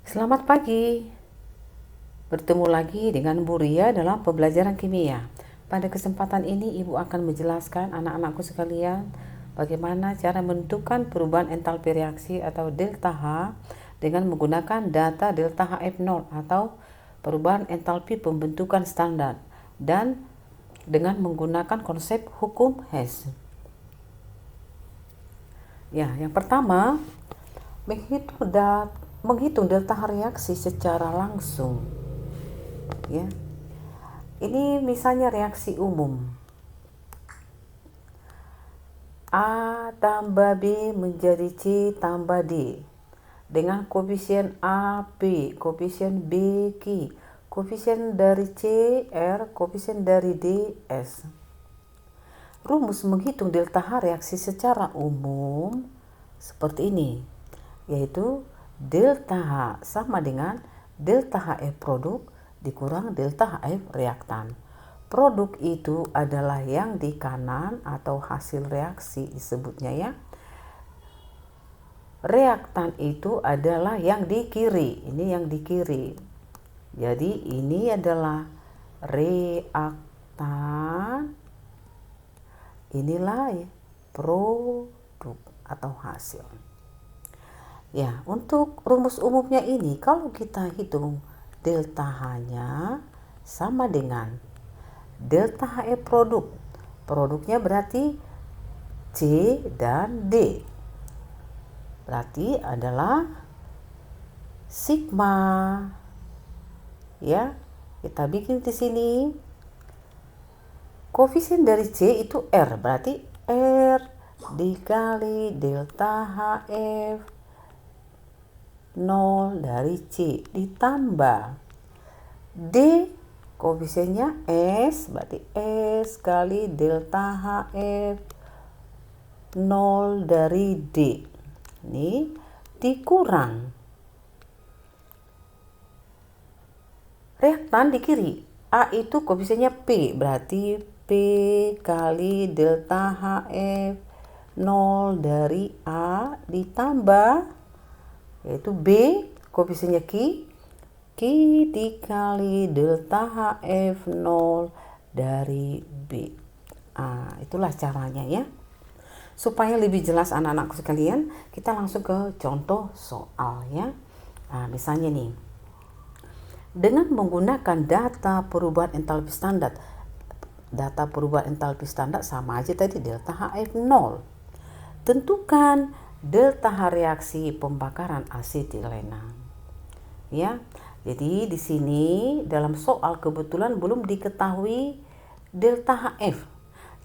Selamat pagi, bertemu lagi dengan Bu Ria dalam pembelajaran kimia. Pada kesempatan ini Ibu akan menjelaskan anak-anakku sekalian bagaimana cara menentukan perubahan entalpi reaksi atau delta H dengan menggunakan data delta HF0 atau perubahan entalpi pembentukan standar dan dengan menggunakan konsep hukum Hess. Ya, yang pertama, menghitung delta reaksi secara langsung. Ya, ini misalnya reaksi umum. A tambah B menjadi C tambah D dengan koefisien A P, koefisien B Q, koefisien dari C R, koefisien dari D S. Rumus menghitung delta H reaksi secara umum seperti ini, yaitu delta H sama dengan delta HF produk dikurang delta HF reaktan. Produk itu adalah yang di kanan atau hasil reaksi disebutnya ya. Reaktan itu adalah yang di kiri. Ini yang di kiri. Jadi ini adalah reaktan. Inilah ya, produk atau hasil. Ya, untuk rumus umumnya ini kalau kita hitung delta H-nya sama dengan delta HF produk. Produknya berarti C dan D. Berarti adalah sigma. Ya, kita bikin di sini. Koefisien dari C itu R, berarti R dikali delta HF 0 dari C ditambah D, koefisiennya S, berarti S kali delta HF 0 dari D. Ini dikurang reaktan di kiri. A itu koefisiennya P, berarti P kali delta HF 0 dari A ditambah, yaitu B, koefisiennya Q, Q dikali delta HF 0 dari B. Itulah caranya ya. Supaya lebih jelas anak-anakku sekalian, kita langsung ke contoh soal ya. Misalnya nih, dengan menggunakan data perubahan entalpi standar. Data perubahan entalpi standar sama aja tadi delta HF 0. Tentukan delta H reaksi pembakaran asetilena. Ya. Jadi di sini dalam soal kebetulan belum diketahui delta HF.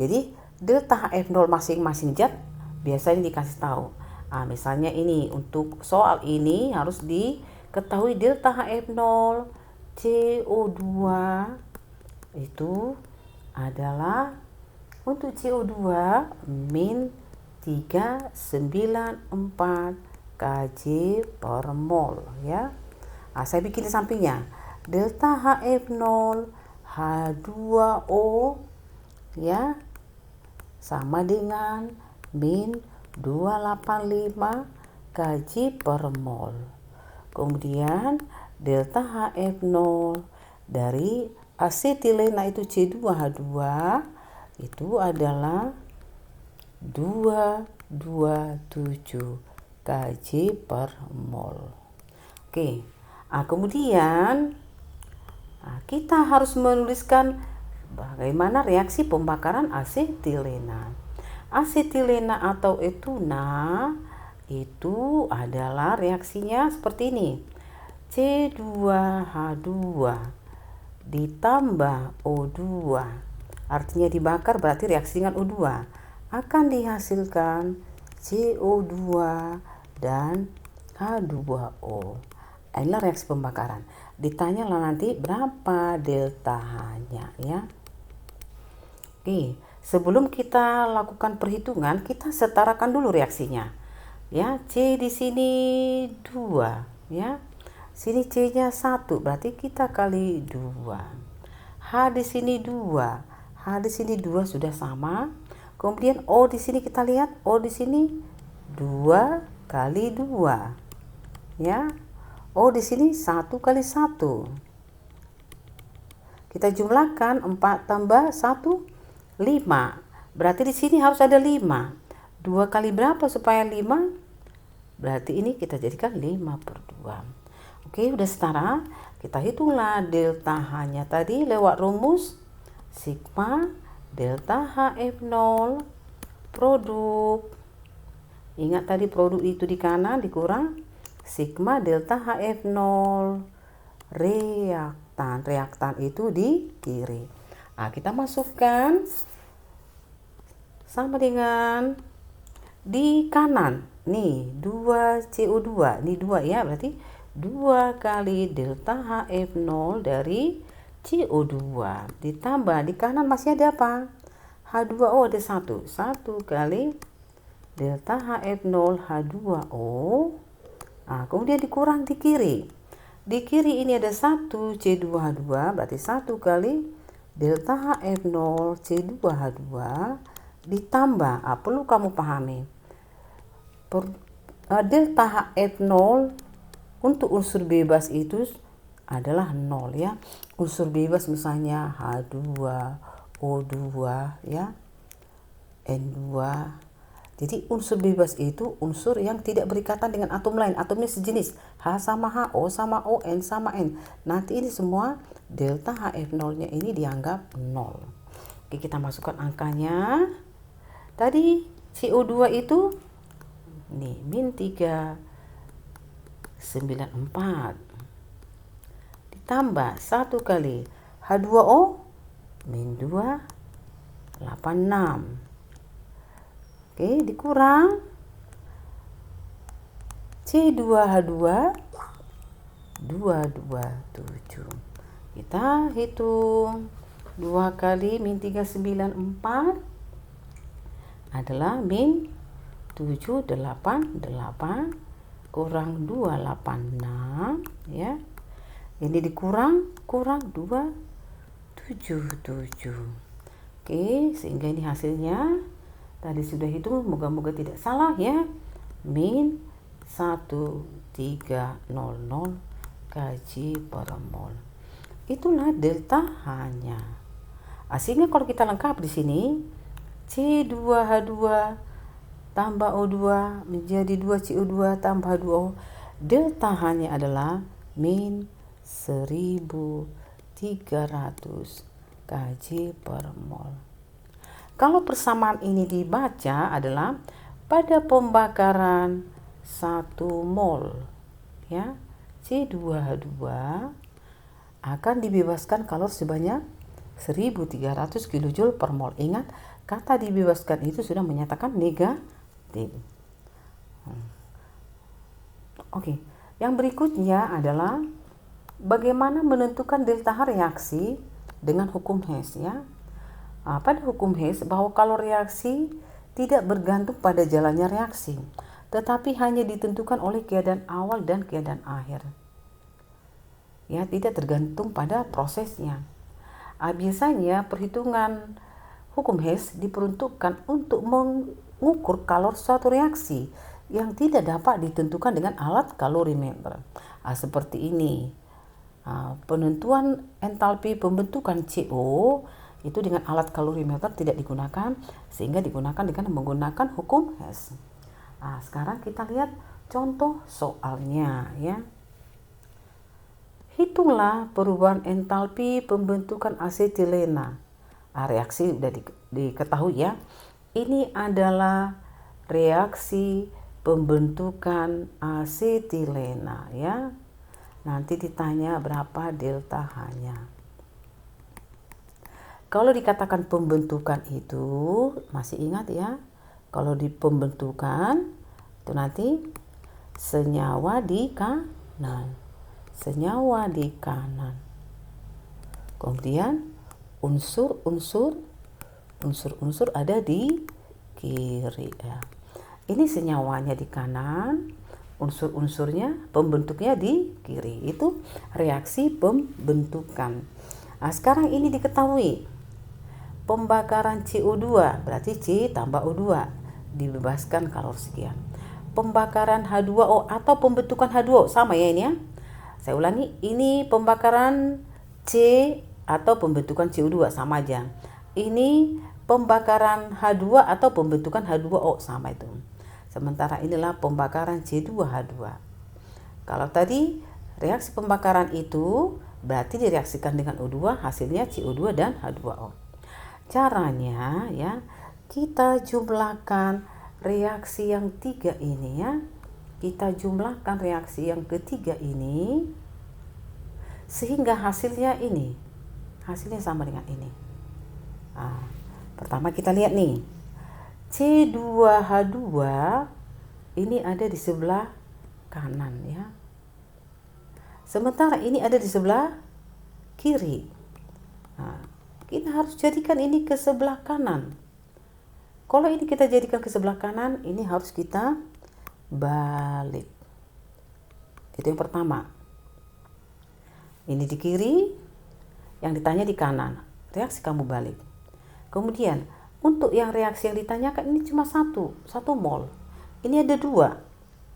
Jadi delta HF0 masing-masing zat biasanya dikasih tahu. Misalnya ini untuk soal ini harus diketahui delta HF0 CO2 itu adalah untuk CO2 min 394 kg per mol ya. Saya bikin di sampingnya delta HF0 H2O ya sama dengan min 285 kg per mol. Kemudian delta HF0 dari asetilena itu C2H2 itu adalah 227 kg per mol. Oke. Kemudian kita harus menuliskan bagaimana reaksi pembakaran asetilena. Asetilena atau etuna itu adalah reaksinya seperti ini. C2H2 ditambah O2. Artinya dibakar berarti reaksi dengan O2 akan dihasilkan CO2 dan H2O. Inilah reaksi pembakaran. Ditanya lah nanti berapa delta H-nya ya. Oke, sebelum kita lakukan perhitungan, kita setarakan dulu reaksinya. Ya, C di sini 2 ya. Sini C-nya 1, berarti kita kali 2. H di sini 2. H di sini 2 sudah sama. Kemudian O di sini kita lihat, O di sini 2 kali 2. Ya. Oh, di sini 1 kali 1. Kita jumlahkan 4 tambah 1, 5. Berarti di sini harus ada 5. 2 kali berapa supaya 5? Berarti ini kita jadikan 5/2. Oke, udah setara. Kita hitunglah delta H-nya tadi lewat rumus sigma delta HF0 produk. Ingat tadi produk itu di kanan dikurang sigma delta HF0 reaktan. Reaktan itu di kiri. Nah, kita masukkan sama dengan di kanan. Nih, 2CO2. Ini 2 ya, berarti 2 kali delta HF0 dari CO2. Ditambah di kanan masih ada apa? H2O ada 1. 1 kali delta HF0 H2O. Nah, kemudian dikurang di kiri. Di kiri ini ada 1 C2H2, berarti 1 kali delta HF0 C2H2 ditambah. Perlu kamu pahami. Delta HF0 untuk unsur bebas itu adalah 0 ya. Unsur bebas misalnya H2, O2 ya, N2. Jadi unsur bebas itu unsur yang tidak berikatan dengan atom lain. Atomnya sejenis. H sama H, O sama O, N sama N. Nanti ini semua delta HF0-nya ini dianggap 0. Oke, kita masukkan angkanya. Tadi CO2 itu nih min 394 ditambah 1 kali H2O min 286. Oke, dikurang C2H2 227. Kita hitung 2 kali min 394 adalah min 788 kurang 286 ya. Ini kurang 277. Oke, sehingga ini hasilnya tadi sudah hitung, moga-moga tidak salah ya. Min 1300 kg/mol. Itulah delta H-nya. Sehingga kalau kita lengkap di sini C2H2 tambah O2 menjadi 2CO2 tambah H2O. Delta H-nya adalah min 1300 kg/mol. Kalau persamaan ini dibaca adalah pada pembakaran 1 mol ya, C2H2 akan dibebaskan kalori sebanyak 1300 kJ per mol. Ingat, kata dibebaskan itu sudah menyatakan negatif. Oke, yang berikutnya adalah bagaimana menentukan delta H reaksi dengan hukum Hess ya. Pada hukum Hess bahwa kalau reaksi tidak bergantung pada jalannya reaksi, tetapi hanya ditentukan oleh keadaan awal dan keadaan akhir. Ya, tidak tergantung pada prosesnya. Biasanya perhitungan hukum Hess diperuntukkan untuk mengukur kalori suatu reaksi yang tidak dapat ditentukan dengan alat kalorimeter. Seperti ini. Penentuan entalpi pembentukan CO itu dengan alat kalorimeter tidak digunakan, sehingga digunakan dengan menggunakan hukum Hess. Sekarang kita lihat contoh soalnya ya. Hitunglah perubahan entalpi pembentukan asetilena. Reaksi sudah diketahui ya. Ini adalah reaksi pembentukan asetilena ya. Nanti ditanya berapa delta H-nya. Kalau dikatakan pembentukan itu, masih ingat ya? Kalau di pembentukan itu nanti senyawa di kanan. Senyawa di kanan. Kemudian unsur-unsur ada di kiri ya. Ini senyawanya di kanan, unsur-unsurnya pembentuknya di kiri. Itu reaksi pembentukan. Sekarang ini diketahui pembakaran CO2 berarti C tambah O2 dibebaskan kalori sekian. Pembakaran H2O atau pembentukan H2O sama ya ini ya. Saya ulangi, ini pembakaran C atau pembentukan CO2 sama aja. Ini pembakaran H2 atau pembentukan H2O sama itu. Sementara inilah pembakaran C2H2. Kalau tadi reaksi pembakaran itu berarti direaksikan dengan O2, hasilnya CO2 dan H2O. Caranya ya, kita jumlahkan reaksi yang tiga ini ya. Kita jumlahkan reaksi yang ketiga ini sehingga hasilnya ini. Hasilnya sama dengan ini. Nah, pertama kita lihat nih. C2H2 ini ada di sebelah kanan ya. Sementara ini ada di sebelah kiri. Nah, kita harus jadikan ini ke sebelah kanan. Kalau ini kita jadikan ke sebelah kanan, ini harus kita balik. Itu yang pertama. Ini di kiri, yang ditanya di kanan. Reaksi kamu balik. Kemudian, untuk yang reaksi yang ditanyakan ini cuma satu mol. Ini ada dua.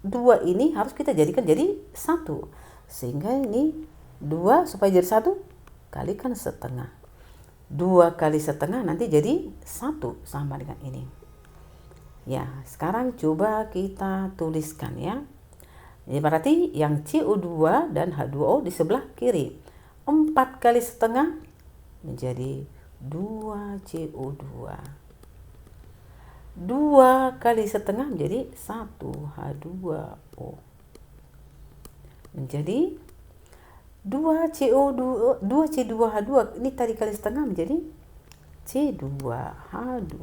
Dua ini harus kita jadikan jadi satu. Sehingga ini 2 supaya jadi 1 kalikan setengah. 2 kali setengah nanti jadi 1 sama dengan ini. Ya, sekarang coba kita tuliskan ya. Jadi berarti yang CO2 dan H2O di sebelah kiri. 4 kali setengah menjadi 2 CO2. 2 kali setengah menjadi 1 H2O. Menjadi 2 CO2, 2 C2H2 ini tadi kali setengah menjadi C2H2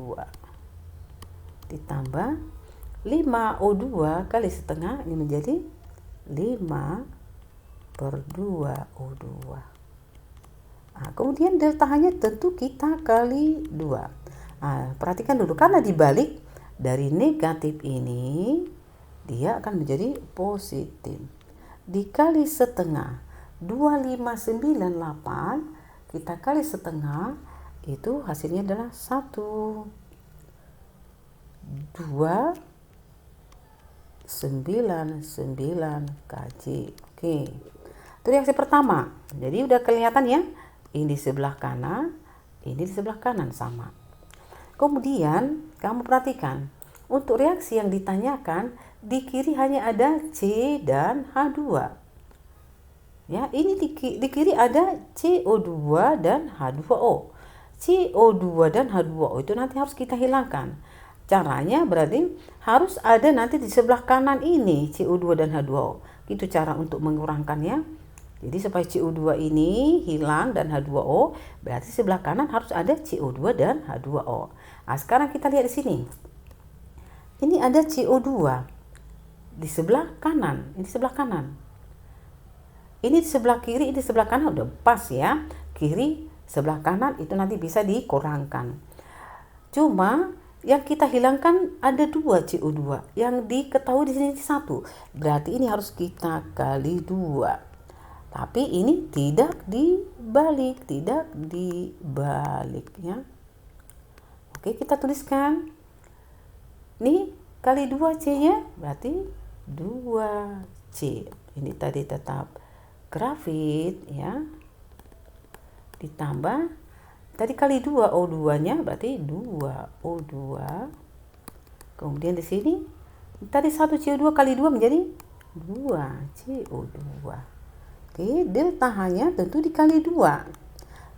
ditambah 5O2 kali setengah ini menjadi 5/2O2. Nah, kemudian delta-nya tentu kita kali 2. Nah, perhatikan dulu, karena dibalik dari negatif ini dia akan menjadi positif. Dikali setengah 2598 kita kali setengah itu hasilnya adalah 1299 kJ. Oke. Itu reaksi pertama. Jadi udah kelihatan ya. Ini di sebelah kanan, ini di sebelah kanan sama. Kemudian kamu perhatikan, untuk reaksi yang ditanyakan di kiri hanya ada C dan H2. Ya, ini di kiri ada CO2 dan H2O. CO2 dan H2O itu nanti harus kita hilangkan. Caranya berarti harus ada nanti di sebelah kanan ini CO2 dan H2O. Itu cara untuk mengurangkannya. Jadi supaya CO2 ini hilang dan H2O, berarti sebelah kanan harus ada CO2 dan H2O. Nah, sekarang kita lihat di sini. Ini ada CO2 di sebelah kanan, ini sebelah kanan. Ini di sebelah kiri, ini di sebelah kanan, udah pas ya. Kiri, sebelah kanan itu nanti bisa dikurangkan. Cuma yang kita hilangkan ada 2 CO2. Yang diketahui di sini 1. Berarti ini harus kita kali 2. Tapi ini tidak dibalik ya. Oke, kita tuliskan. Ini kali 2 C-nya berarti 2C. Ini tadi tetap grafit ya, ditambah tadi kali 2 O2-nya berarti 2O2. Kemudian di sini tadi 1 CO2 kali 2 menjadi 2 CO2. Oke, delta H-nya tentu dikali 2.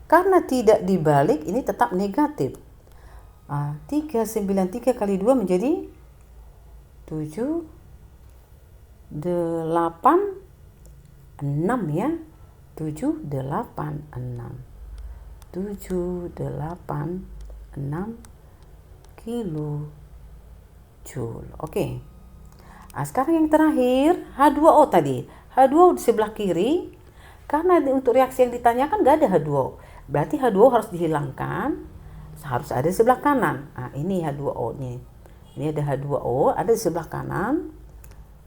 Karena tidak dibalik ini tetap negatif. 393 kali 2 menjadi 7 8 6 ya. 786 kilojoule. Oke. Nah, sekarang yang terakhir H2O tadi. H2O di sebelah kiri. Karena untuk reaksi yang ditanyakan nggak ada H2O. Berarti H2O harus dihilangkan. Harus ada di sebelah kanan. Nah, ini H2O-nya. Ini ada H2O, ada di sebelah kanan.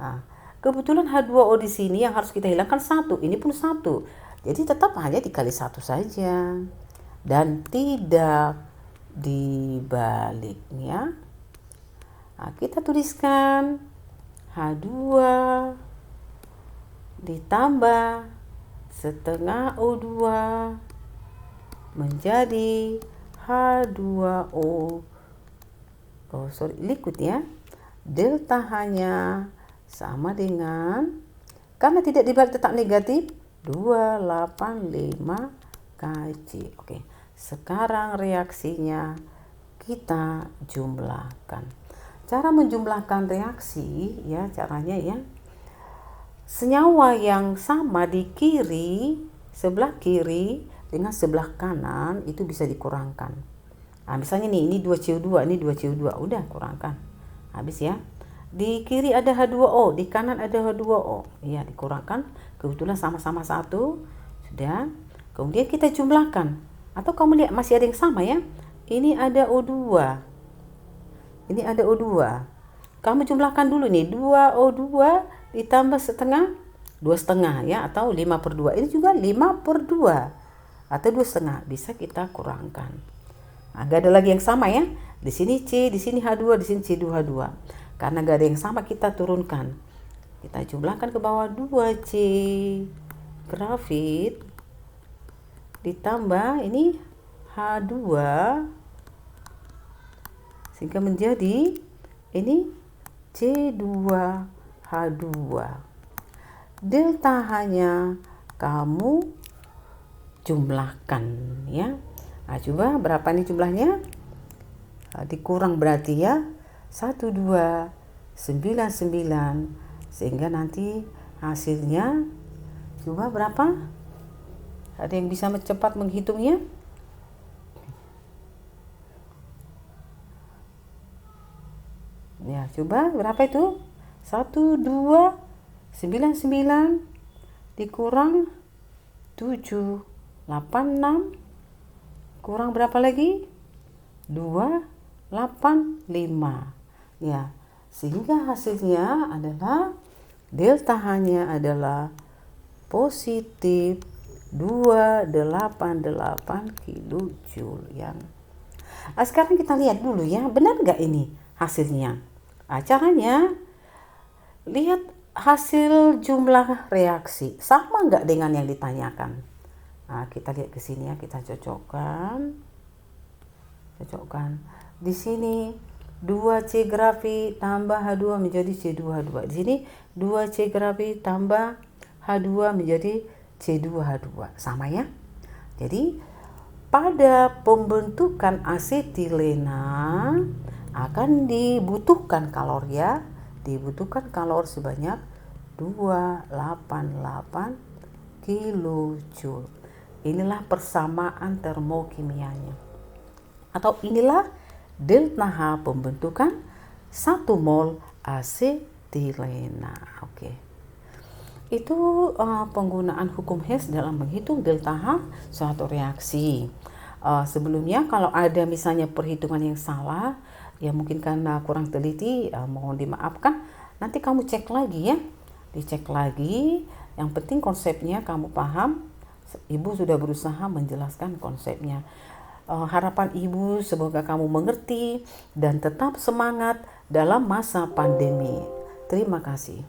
Nah, kebetulan H2O di sini yang harus kita hilangkan 1. Ini pun 1. Jadi tetap hanya dikali 1 saja. Dan tidak dibalik ya. Nah, kita tuliskan H2 ditambah setengah O2 menjadi H2O. Liquid ya. Delta H-nya sama dengan, karena tidak dibalik tetap negatif, 285 Kc. Oke, sekarang reaksinya kita jumlahkan. Cara menjumlahkan reaksi ya, caranya ya, senyawa yang sama di kiri, sebelah kiri dengan sebelah kanan itu bisa dikurangkan. Nah, misalnya nih, ini 2CO2, ini 2CO2, udah kurangkan. Habis ya. Di kiri ada H2O, di kanan ada H2O. Ya, dikurangkan. Kebetulan sama-sama satu. Sudah. Kemudian kita jumlahkan. Atau kamu lihat masih ada yang sama ya. Ini ada O2. Ini ada O2. Kamu jumlahkan dulu nih. 2O2 ditambah setengah, 2,5 ya, atau 5/2. Ini juga 5/2 atau 2,5. Bisa kita kurangkan. Nah, gak ada lagi yang sama ya. Di sini C, di sini H2, di sini C2H2. Karena gak ada yang sama, kita turunkan. Kita jumlahkan ke bawah, 2C grafit ditambah ini H2 sehingga menjadi ini C2H2. Delta H-nya kamu jumlahkan ya. Nah, coba berapa nih jumlahnya? Dikurang berarti ya 1299, sehingga nanti hasilnya coba berapa? Ada yang bisa cepat menghitungnya? Ya, coba berapa itu? 1299 dikurang 786 kurang berapa lagi? 285. Ya, sehingga hasilnya adalah delta H-nya adalah positif 288 kilojoule ya. Nah, sekarang kita lihat dulu ya, benar nggak ini hasilnya? Nah, caranya lihat hasil jumlah reaksi sama nggak dengan yang ditanyakan. Nah, kita lihat ke sini ya, kita cocokkan. Di sini 2C grafi tambah H2 menjadi C2H2. Di sini 2C grafi tambah H2 menjadi C2H2. Sama ya. Jadi pada pembentukan asetilena akan dibutuhkan kalori ya. Dibutuhkan kalori sebanyak 288 kilojoule. Inilah persamaan termokimianya. Atau inilah delta H pembentukan 1 mol asetilena. Oke. Itu penggunaan hukum Hess dalam menghitung delta H suatu reaksi. Sebelumnya kalau ada misalnya perhitungan yang salah, ya mungkin karena kurang teliti, mohon dimaafkan. Nanti kamu cek lagi ya. Dicek lagi. Yang penting konsepnya kamu paham. Ibu sudah berusaha menjelaskan konsepnya. Harapan ibu semoga kamu mengerti dan tetap semangat dalam masa pandemi. Terima kasih.